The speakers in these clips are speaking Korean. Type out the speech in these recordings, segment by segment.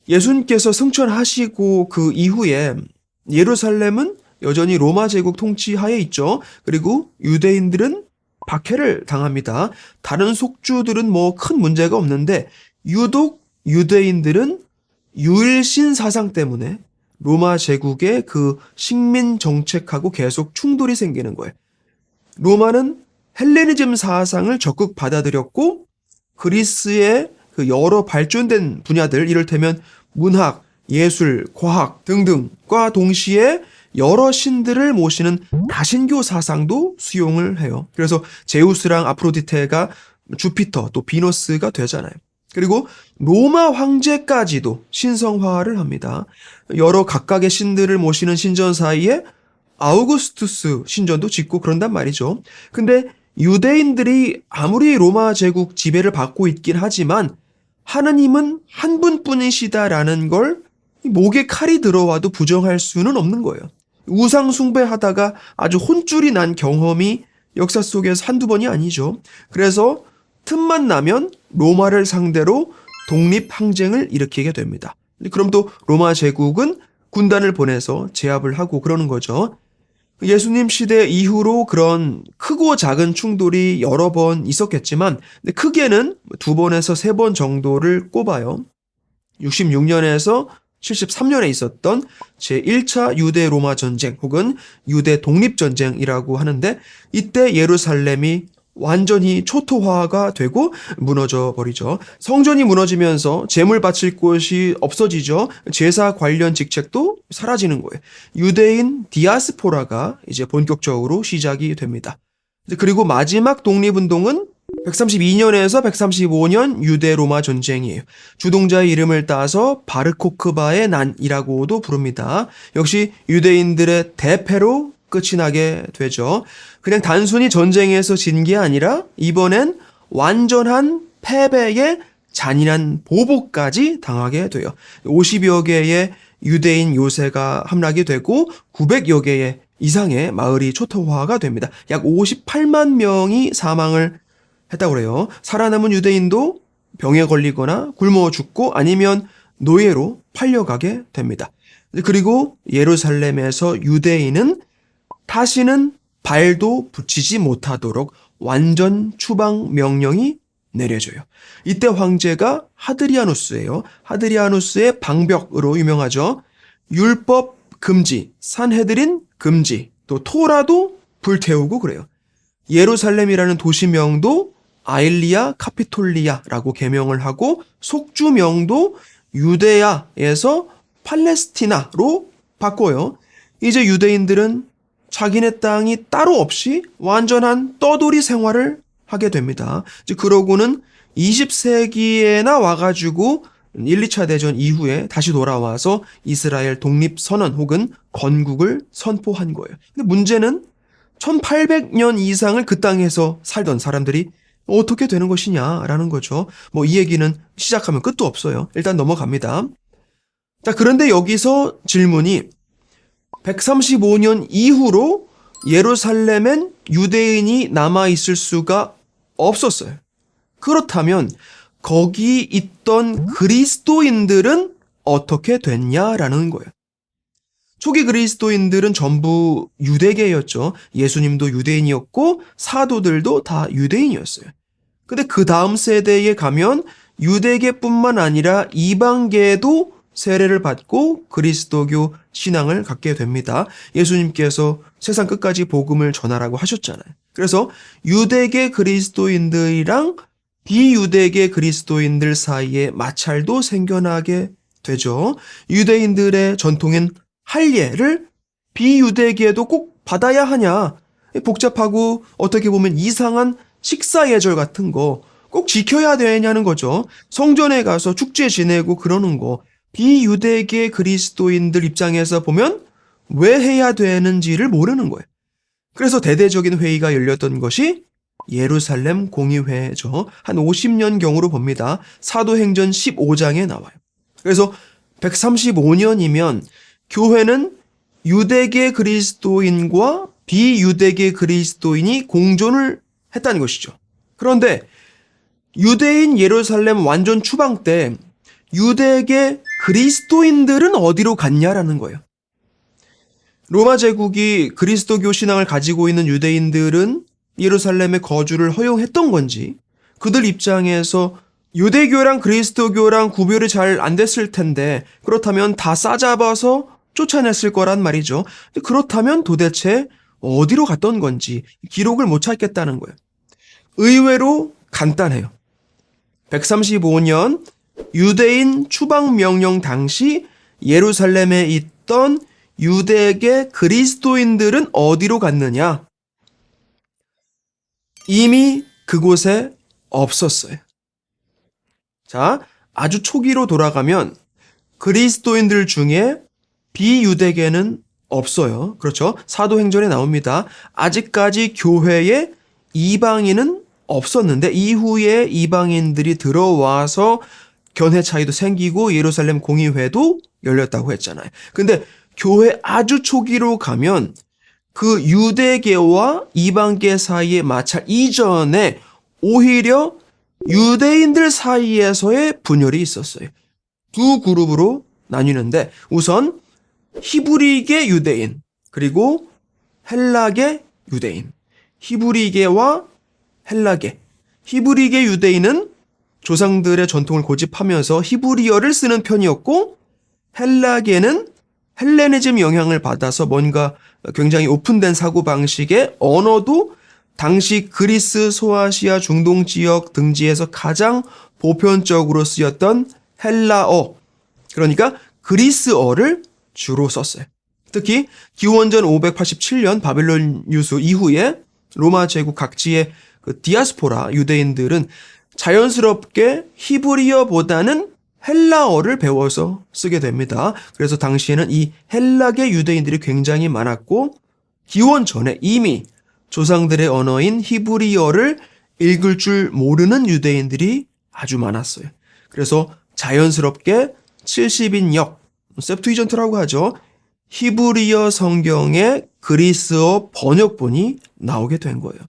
예수님께서 승천하시고 그 이후에 예루살렘은 여전히 로마 제국 통치하에 있죠. 그리고 유대인들은 박해를 당합니다. 다른 속주들은 뭐 큰 문제가 없는데 유독 유대인들은 유일신 사상 때문에 로마 제국의 그 식민 정책하고 계속 충돌이 생기는 거예요. 로마는 헬레니즘 사상을 적극 받아들였고 그리스의 그 여러 발전된 분야들, 이를테면 문학, 예술, 과학 등등과 동시에 여러 신들을 모시는 다신교 사상도 수용을 해요. 그래서 제우스랑 아프로디테가 주피터 또 비너스가 되잖아요. 그리고 로마 황제까지도 신성화를 합니다. 여러 각각의 신들을 모시는 신전 사이에 아우구스투스 신전도 짓고 그런단 말이죠. 근데 유대인들이 아무리 로마 제국 지배를 받고 있긴 하지만 하느님은 한 분뿐이시다라는 걸 목에 칼이 들어와도 부정할 수는 없는 거예요. 우상 숭배하다가 아주 혼쭐이 난 경험이 역사 속에서 한두 번이 아니죠. 그래서 틈만 나면 로마를 상대로 독립항쟁을 일으키게 됩니다. 그럼 또 로마 제국은 군단을 보내서 제압을 하고 그러는 거죠. 예수님 시대 이후로 그런 크고 작은 충돌이 여러 번 있었겠지만 크게는 2번에서 3번 정도를 꼽아요. 66년에서 73년에 있었던 제1차 유대 로마 전쟁 혹은 유대 독립전쟁이라고 하는데 이때 예루살렘이 완전히 초토화가 되고 무너져 버리죠. 성전이 무너지면서 제물 바칠 곳이 없어지죠. 제사 관련 직책도 사라지는 거예요. 유대인 디아스포라가 이제 본격적으로 시작이 됩니다. 그리고 마지막 독립운동은 132년에서 135년 유대 로마 전쟁이에요. 주동자의 이름을 따서 바르코크바의 난이라고도 부릅니다. 역시 유대인들의 대패로 끝이 나게 되죠. 그냥 단순히 전쟁에서 진 게 아니라 이번엔 완전한 패배의 잔인한 보복까지 당하게 돼요. 50여 개의 유대인 요새가 함락이 되고 900여 개의 이상의 마을이 초토화가 됩니다. 약 58만 명이 사망을 했다고 그래요. 살아남은 유대인도 병에 걸리거나 굶어 죽고 아니면 노예로 팔려가게 됩니다. 그리고 예루살렘에서 유대인은 다시는 발도 붙이지 못하도록 완전 추방 명령이 내려져요. 이때 황제가 하드리아누스예요. 하드리아누스의 방벽으로 유명하죠. 율법 금지, 산헤드린 금지, 또 토라도 불태우고 그래요. 예루살렘이라는 도시명도 아일리아 카피톨리아라고 개명을 하고 속주명도 유데야에서 팔레스티나로 바꿔요. 이제 유대인들은 자기네 땅이 따로 없이 완전한 떠돌이 생활을 하게 됩니다. 그러고는 20세기에나 와가지고 1, 2차 대전 이후에 다시 돌아와서 이스라엘 독립선언 혹은 건국을 선포한 거예요. 근데 문제는 1800년 이상을 그 땅에서 살던 사람들이 어떻게 되는 것이냐라는 거죠. 뭐 이 얘기는 시작하면 끝도 없어요. 일단 넘어갑니다. 자, 그런데 여기서 질문이 135년 이후로 예루살렘엔 유대인이 남아있을 수가 없었어요. 그렇다면 거기 있던 그리스도인들은 어떻게 됐냐라는 거예요. 초기 그리스도인들은 전부 유대계였죠. 예수님도 유대인이었고 사도들도 다 유대인이었어요. 근데 그 다음 세대에 가면 유대계뿐만 아니라 이방계도 세례를 받고 그리스도교 신앙을 갖게 됩니다. 예수님께서 세상 끝까지 복음을 전하라고 하셨잖아요. 그래서 유대계 그리스도인들이랑 비유대계 그리스도인들 사이에 마찰도 생겨나게 되죠. 유대인들의 전통인 할례를 비유대계도 꼭 받아야 하냐? 복잡하고 어떻게 보면 이상한 식사 예절 같은 거 꼭 지켜야 되냐는 거죠. 성전에 가서 축제 지내고 그러는 거 비유대계 그리스도인들 입장에서 보면 왜 해야 되는지를 모르는 거예요. 그래서 대대적인 회의가 열렸던 것이 예루살렘 공의회죠. 한 50년경으로 봅니다. 사도행전 15장에 나와요. 그래서 135년이면 교회는 유대계 그리스도인과 비유대계 그리스도인이 공존을 했다는 것이죠. 그런데 유대인 예루살렘 완전 추방 때 유대계 그리스도인들은 어디로 갔냐라는 거예요. 로마 제국이 그리스도교 신앙을 가지고 있는 유대인들은 예루살렘에 거주를 허용했던 건지, 그들 입장에서 유대교랑 그리스도교랑 구별이 잘 안 됐을 텐데 그렇다면 다 싸잡아서 쫓아냈을 거란 말이죠. 그렇다면 도대체 어디로 갔던 건지 기록을 못 찾겠다는 거예요. 의외로 간단해요. 135년 유대인 추방명령 당시 예루살렘에 있던 유대계 그리스도인들은 어디로 갔느냐? 이미 그곳에 없었어요. 자, 아주 초기로 돌아가면 그리스도인들 중에 비유대계는 없어요. 그렇죠? 사도행전에 나옵니다. 아직까지 교회에 이방인은 없었는데 이후에 이방인들이 들어와서 견해 차이도 생기고 예루살렘 공의회도 열렸다고 했잖아요. 근데 교회 아주 초기로 가면 그 유대계와 이방계 사이의 마찰 이전에 오히려 유대인들 사이에서의 분열이 있었어요. 두 그룹으로 나뉘는데 우선 히브리계 유대인 그리고 헬라계 유대인. 히브리계와 헬라계. 히브리계 유대인은 조상들의 전통을 고집하면서 히브리어를 쓰는 편이었고 헬라계는 헬레니즘 영향을 받아서 뭔가 굉장히 오픈된 사고방식의 언어도 당시 그리스, 소아시아, 중동 지역 등지에서 가장 보편적으로 쓰였던 헬라어, 그러니까 그리스어를 주로 썼어요. 특히 기원전 587년 바벨론 유수 이후에 로마 제국 각지의 그 디아스포라 유대인들은 자연스럽게 히브리어보다는 헬라어를 배워서 쓰게 됩니다. 그래서 당시에는 이 헬라계 유대인들이 굉장히 많았고 기원전에 이미 조상들의 언어인 히브리어를 읽을 줄 모르는 유대인들이 아주 많았어요. 그래서 자연스럽게 70인역, 셉투이전트라고 하죠. 히브리어 성경의 그리스어 번역본이 나오게 된 거예요.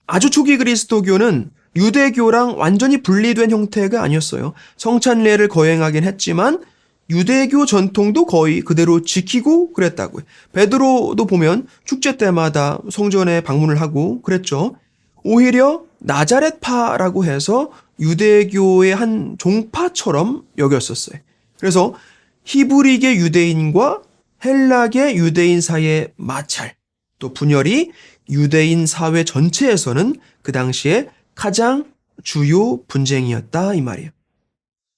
아주 초기 그리스도교는 유대교랑 완전히 분리된 형태가 아니었어요. 성찬례를 거행하긴 했지만 유대교 전통도 거의 그대로 지키고 그랬다고요. 베드로도 보면 축제 때마다 성전에 방문을 하고 그랬죠. 오히려 나자렛파라고 해서 유대교의 한 종파처럼 여겼었어요. 그래서 히브리계 유대인과 헬라계 유대인 사이의 마찰, 또 분열이 유대인 사회 전체에서는 그 당시에 가장 주요 분쟁이었다 이 말이에요.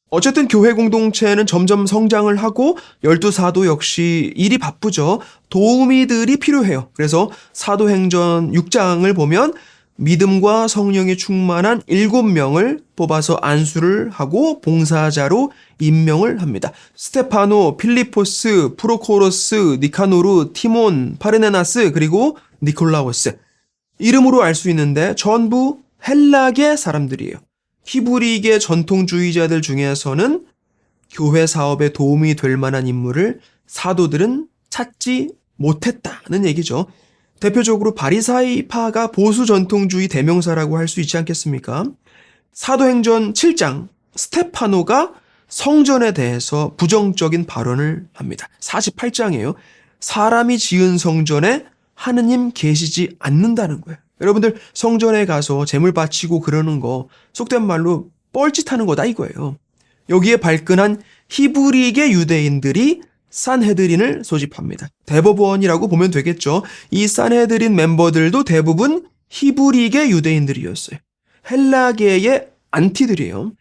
어쨌든 교회 공동체는 점점 성장을 하고 12사도 역시 일이 바쁘죠. 도우미들이 필요해요. 그래서 사도행전 6장을 보면 믿음과 성령이 충만한 7명을 뽑아서 안수를 하고 봉사자로 임명을 합니다. 스테파노, 필리포스, 프로코로스, 니카노르, 티몬, 파르네나스 그리고 니콜라오스. 이름으로 알 수 있는데 전부 헬라계 사람들이에요. 히브리계 전통주의자들 중에서는 교회 사업에 도움이 될 만한 인물을 사도들은 찾지 못했다는 얘기죠. 대표적으로 바리사이파가 보수 전통주의 대명사라고 할 수 있지 않겠습니까? 사도행전 7장 스테파노가 성전에 대해서 부정적인 발언을 합니다. 48장이에요. 사람이 지은 성전에 하느님 계시지 않는다는 거예요. 여러분들 성전에 가서 제물 바치고 그러는 거 속된 말로 뻘짓하는 거다 이거예요. 여기에 발끈한 히브리계 유대인들이 산헤드린을 소집합니다. 대법원이라고 보면 되겠죠. 이 산헤드린 멤버들도 대부분 히브리계 유대인들이었어요. 헬라계의 안티들이에요.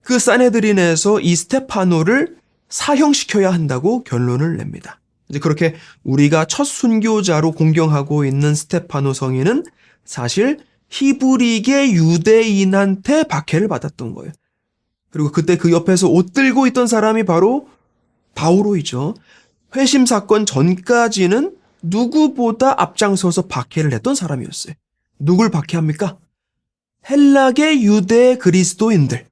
그 산헤드린에서 이 스테파노를 사형시켜야 한다고 결론을 냅니다. 이제 그렇게 우리가 첫 순교자로 공경하고 있는 스테파노 성인은 사실 히브리계 유대인한테 박해를 받았던 거예요. 그리고 그때 그 옆에서 옷 들고 있던 사람이 바로 바오로이죠. 회심 사건 전까지는 누구보다 앞장서서 박해를 했던 사람이었어요. 누굴 박해합니까? 헬라계 유대 그리스도인들.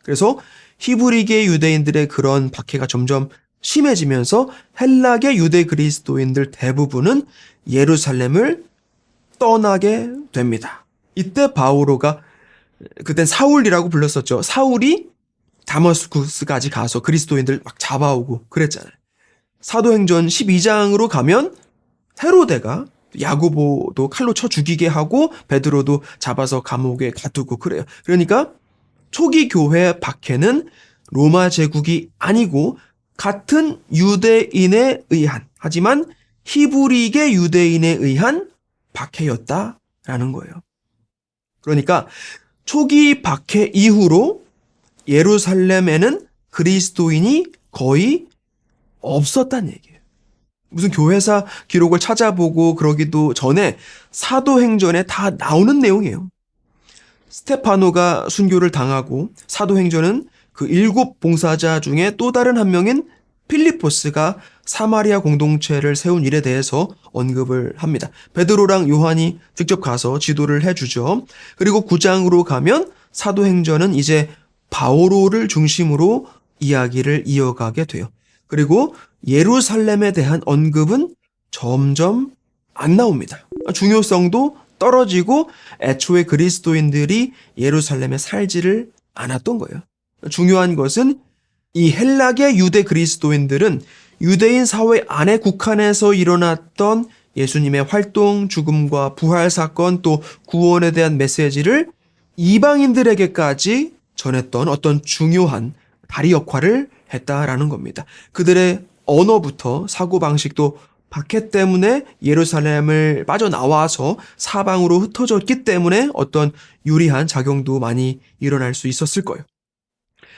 그래서 히브리계 유대인들의 그런 박해가 점점 심해지면서 헬라계 유대 그리스도인들 대부분은 예루살렘을 떠나게 됩니다. 이때 바오로가 그땐 사울이라고 불렀었죠. 사울이 다마스쿠스까지 가서 그리스도인들 막 잡아오고 그랬잖아요. 사도행전 12장으로 가면 헤로데가 야고보도 칼로 쳐 죽이게 하고 베드로도 잡아서 감옥에 가두고 그래요. 그러니까 초기 교회 박해는 로마 제국이 아니고 같은 유대인에 의한, 하지만 히브리계 유대인에 의한 박해였다라는 거예요. 그러니까 초기 박해 이후로 예루살렘에는 그리스도인이 거의 없었다는 얘기예요. 무슨 교회사 기록을 찾아보고 그러기도 전에 사도행전에 다 나오는 내용이에요. 스테파노가 순교를 당하고 사도행전은 그 7 봉사자 중에 또 다른 한 명인 필리포스가 사마리아 공동체를 세운 일에 대해서 언급을 합니다. 베드로랑 요한이 직접 가서 지도를 해주죠. 그리고 9장으로 가면 사도행전은 이제 바오로를 중심으로 이야기를 이어가게 돼요. 그리고 예루살렘에 대한 언급은 점점 안 나옵니다. 중요성도 떨어지고 애초에 그리스도인들이 예루살렘에 살지를 않았던 거예요. 중요한 것은 이 헬라계 유대 그리스도인들은 유대인 사회 안에 국한해서 일어났던 예수님의 활동, 죽음과 부활 사건, 또 구원에 대한 메시지를 이방인들에게까지 전했던 어떤 중요한 다리 역할을 했다라는 겁니다. 그들의 언어부터 사고방식도 박해 때문에 예루살렘을 빠져나와서 사방으로 흩어졌기 때문에 어떤 유리한 작용도 많이 일어날 수 있었을 거예요.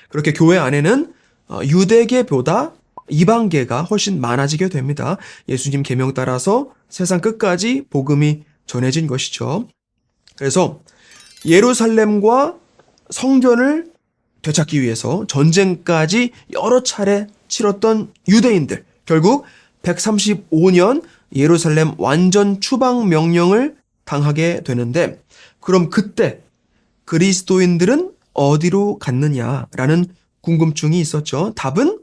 그렇게 교회 안에는 유대계보다 이방계가 훨씬 많아지게 됩니다. 예수님 계명 따라서 세상 끝까지 복음이 전해진 것이죠. 그래서 예루살렘과 성전을 되찾기 위해서 전쟁까지 여러 차례 치렀던 유대인들, 결국 135년 예루살렘 완전 추방 명령을 당하게 되는데, 그럼 그때 그리스도인들은 어디로 갔느냐라는 궁금증이 있었죠. 답은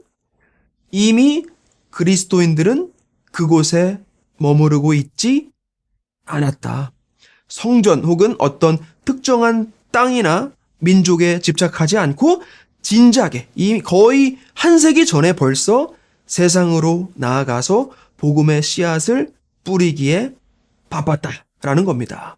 이미 그리스도인들은 그곳에 머무르고 있지 않았다. 성전 혹은 어떤 특정한 땅이나 민족에 집착하지 않고 진작에 이미 거의 한 세기 전에 벌써 세상으로 나아가서 복음의 씨앗을 뿌리기에 바빴다라는 겁니다.